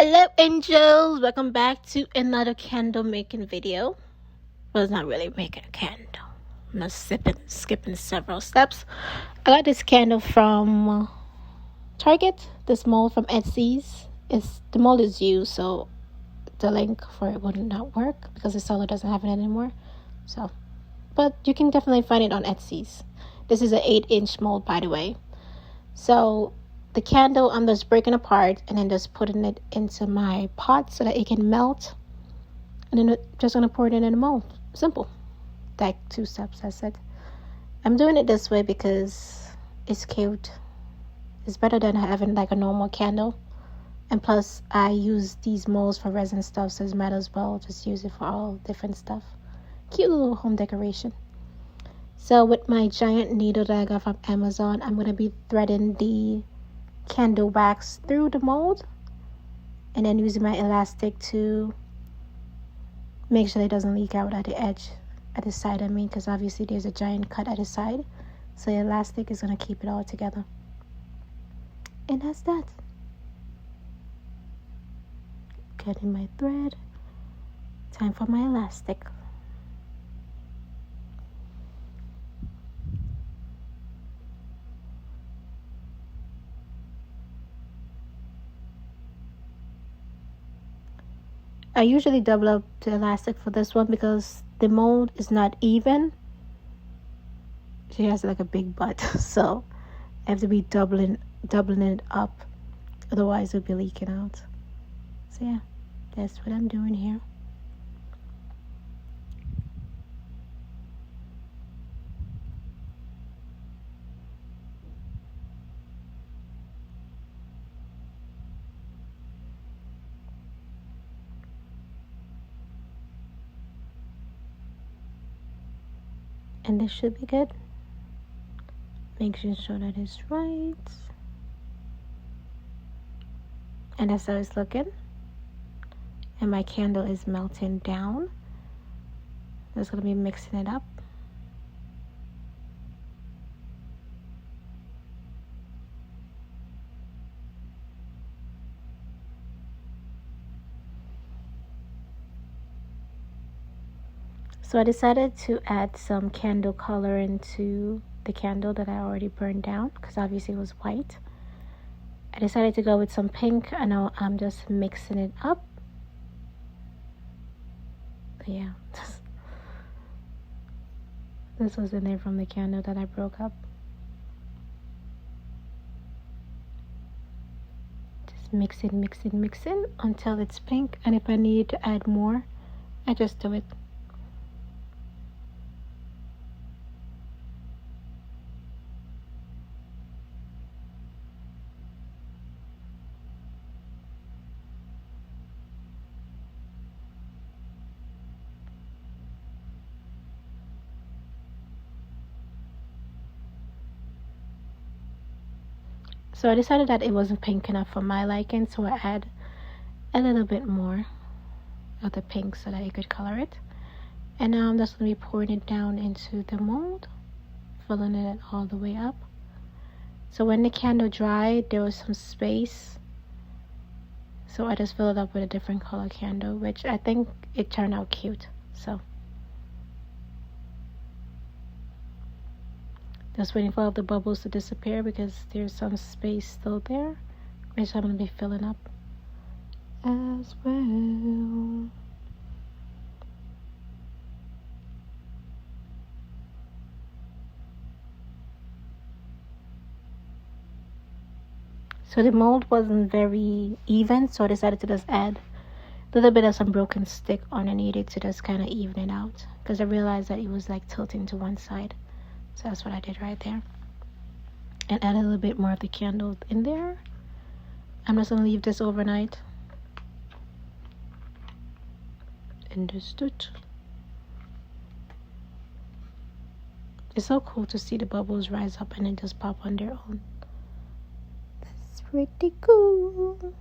Hello angels, welcome back to another candle making video. Well, it's not really making a candle. I'm not skipping several steps. I got this candle from Target, this mold from Etsy's. The mold is used, so the link for it would not work because the seller doesn't have it anymore. So, but you can definitely find it on Etsy's. This is an 8-inch mold, by the way. So the candle, I'm just breaking apart and then just putting it into my pot so that it can melt. And then just going to pour it in a mold. Simple. Like 2 steps, that's it. I'm doing it this way because it's cute. It's better than having like a normal candle. And plus, I use these molds for resin stuff, so it's might as well just use it for all different stuff. Cute little home decoration. So with my giant needle that I got from Amazon, I'm going to be threading the candle wax through the mold and then using my elastic to make sure it doesn't leak out at the edge, at the side because obviously there's a giant cut at the side, so the elastic is going to keep it all together. And that's that. Getting my thread. Time for my elastic. I usually double up the elastic for this one because the mold is not even. She has like a big butt, so I have to be doubling it up, otherwise it'll be leaking out. So yeah, that's what I'm doing here. And this should be good. Making sure that it's right. And that's how it's looking. And my candle is melting down. Just gonna be mixing it up. So I decided to add some candle color into the candle that I already burned down because obviously it was white. I decided to go with some pink and now I'm just mixing it up. Yeah. This was in there from the candle that I broke up. Just mix it until it's pink, and if I need to add more, I just do it. So I decided that it wasn't pink enough for my liking, so I add a little bit more of the pink so that it could color it. And now I'm just going to be pouring it down into the mold, filling it all the way up. So when the candle dried, there was some space, so I just filled it up with a different color candle, which I think it turned out cute. So just waiting for all the bubbles to disappear because there's some space still there, which I'm going to be filling up as well. So the mold wasn't very even, so I decided to just add a little bit of some broken stick underneath it to just kind of even it out, because I realized that it was like tilting to one side. So that's what I did right there. And add a little bit more of the candle in there. I'm just going to leave this overnight. And just it. It's so cool to see the bubbles rise up and then just pop on their own. That's pretty cool.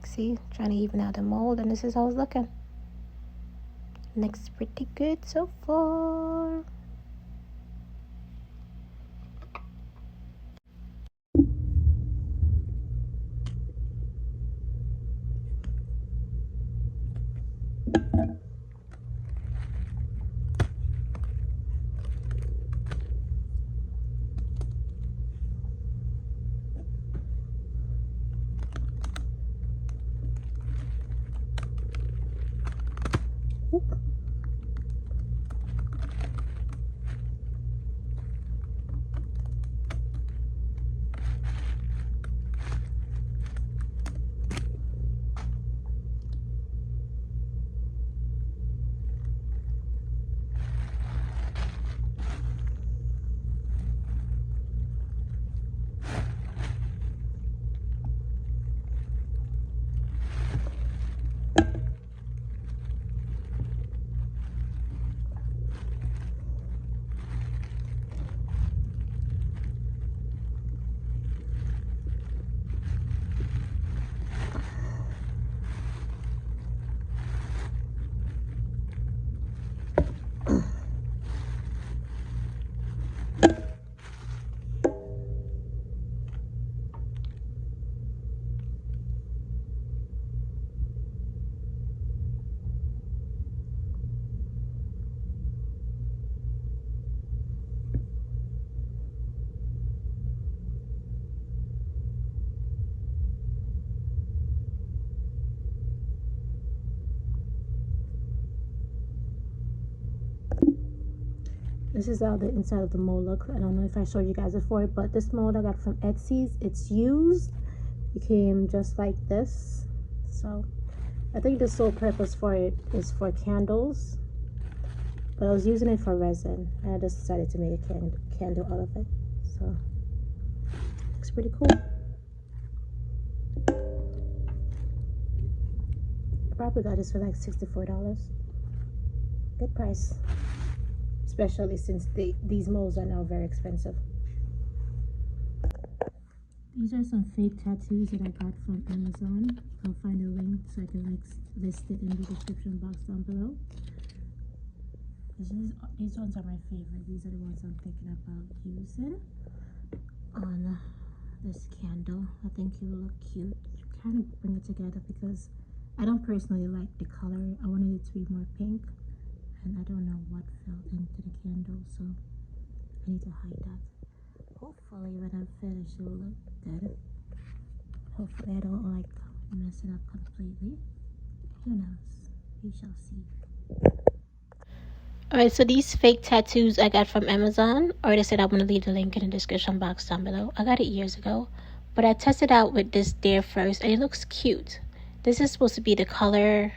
See, trying to even out the mold, and this is how it's looking. Looks pretty good so far. This is how the inside of the mold looks. I don't know if I showed you guys before, but this mold I got from Etsy's. It's used. It came just like this. So I think the sole purpose for it is for candles, but I was using it for resin, and I just decided to make a candle out of it. So looks pretty cool. I probably got this for like $64. Good price, especially since these molds are now very expensive. These are some fake tattoos that I got from Amazon. I'll find a link so I can list it in the description box down below. These ones are my favorite. These are the ones I'm thinking about using on this candle. I think it will look cute. Kind of bring it together because I don't personally like the color. I wanted it to be more pink, and I don't know what fell into the candle, so I need to hide that. Hopefully when I'm finished it will look good. Hopefully I don't like mess it up completely. Who knows? We shall see. Alright, so these fake tattoos I got from Amazon. I already said I'm going to leave the link in the description box down below. I got it years ago, but I tested out with this there first, and it looks cute. This is supposed to be the color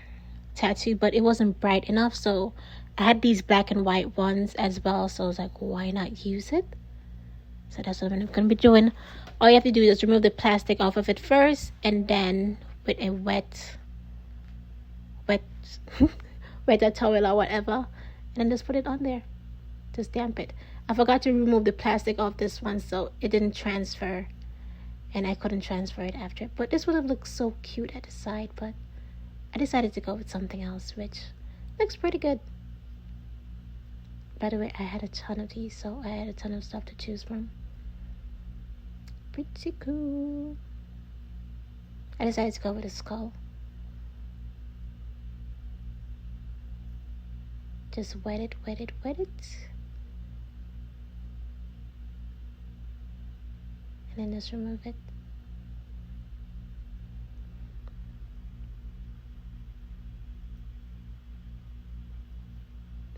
tattoo, but it wasn't bright enough, so I had these black and white ones as well, so I was like, why not use it? So that's what I'm going to be doing. All you have to do is remove the plastic off of it first, and then with a wet a towel or whatever, and then just put it on there. Just damp it. I forgot to remove the plastic off this one, so it didn't transfer, and I couldn't transfer it after. But this would have looked so cute at the side, but I decided to go with something else, which looks pretty good. By the way, I had a ton of these, so I had a ton of stuff to choose from. Pretty cool. I decided to go with a skull. Just wet it. And then just remove it.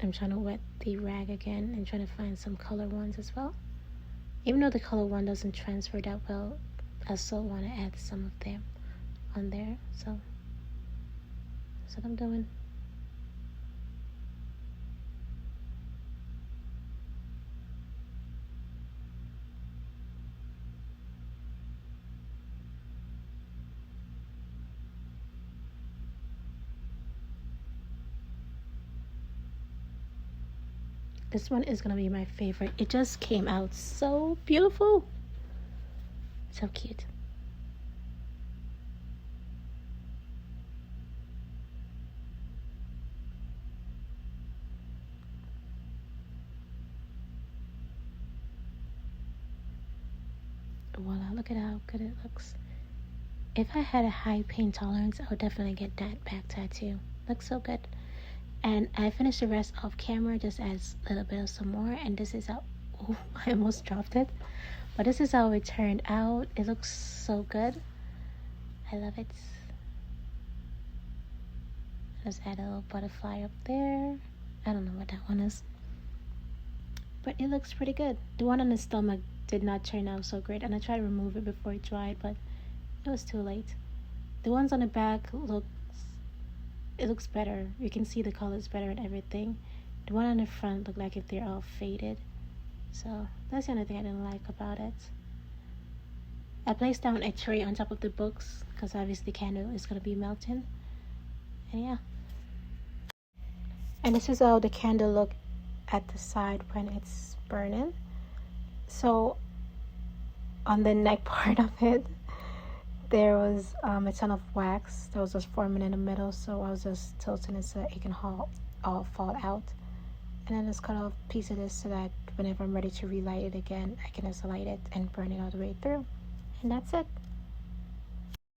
I'm trying to wet the rag again and trying to find some color ones as well. Even though the color one doesn't transfer that well, I still want to add some of them on there. So that's what I'm doing. This one is going to be my favorite. It just came out so beautiful. So cute. Voila, look at how good it looks. If I had a high pain tolerance, I would definitely get that back tattoo. Looks so good. And I finished the rest off camera, just as a little bit of some more. And this is how, oh, I almost dropped it, but this is how it turned out. It looks so good. I love it. Just add a little butterfly up there. I don't know what that one is, but it looks pretty good. The one on the stomach did not turn out so great, and I tried to remove it before it dried, but it was too late. The ones on the back looks better. You can see the colors better and everything. The one on the front look like if they're all faded, so that's the only thing I didn't like about it. I placed down a tray on top of the books because obviously the candle is going to be melting. And yeah, and this is how the candle look at the side when it's burning. So on the neck part of it, there was a ton of wax that was just forming in the middle, so I was just tilting it so that it can all fall out. And then just cut off a piece of this so that whenever I'm ready to relight it again, I can just light it and burn it all the way through. And that's it.